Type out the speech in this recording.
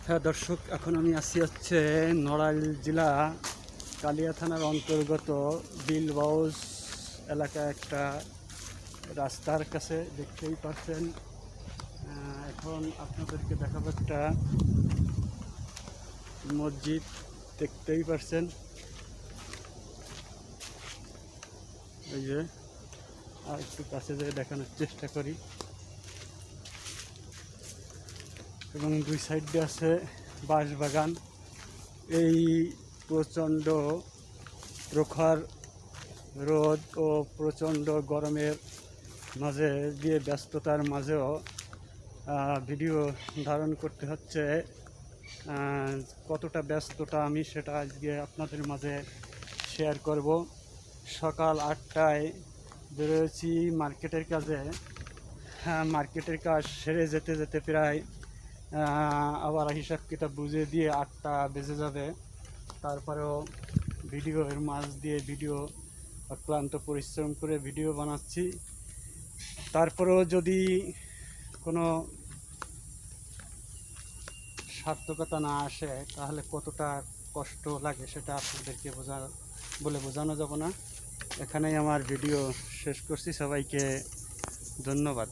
হ্যাঁ দর্শক, এখন আমি আছি হচ্ছে নড়াইল জেলা কালিয়া থানার অন্তর্গত বিলবাউস এলাকা একটা রাস্তার কাছে। দেখতেই পাচ্ছেন। এখন আপনাদেরকে দেখাবো একটা মসজিদ। দেখতেই পাচ্ছেন, এই যে আর একটু কাছে যেয়ে দেখানোর চেষ্টা করি। এবং দুই সাইডে আছে বাঁশবাগান। এই প্রচণ্ড প্রখর রোদ ও প্রচণ্ড গরমের মাঝে দিয়ে ব্যস্ততার মাঝেও ভিডিও ধারণ করতে হচ্ছে। কতটা ব্যস্ততা আমি সেটা আজকে আপনাদের মাঝে শেয়ার করব। সকাল 8টায় বেরোয়েছি মার্কেটের কাজে। মার্কেটের কাজ সেরে যেতে যেতে প্রায় আবার হিসাব কিতাব বুঝে দিয়ে 8টা বেজে যাবে। তারপরেও ভিডিওর মাঝ দিয়ে অক্লান্ত পরিশ্রম করে ভিডিও বানাচ্ছি। তারপরেও যদি কোনো সার্থকতা না আসে তাহলে কতটা কষ্ট লাগে সেটা আপনাদেরকে বোঝানো যাব না। এখানেই আমার ভিডিও শেষ করছি। সবাইকে ধন্যবাদ।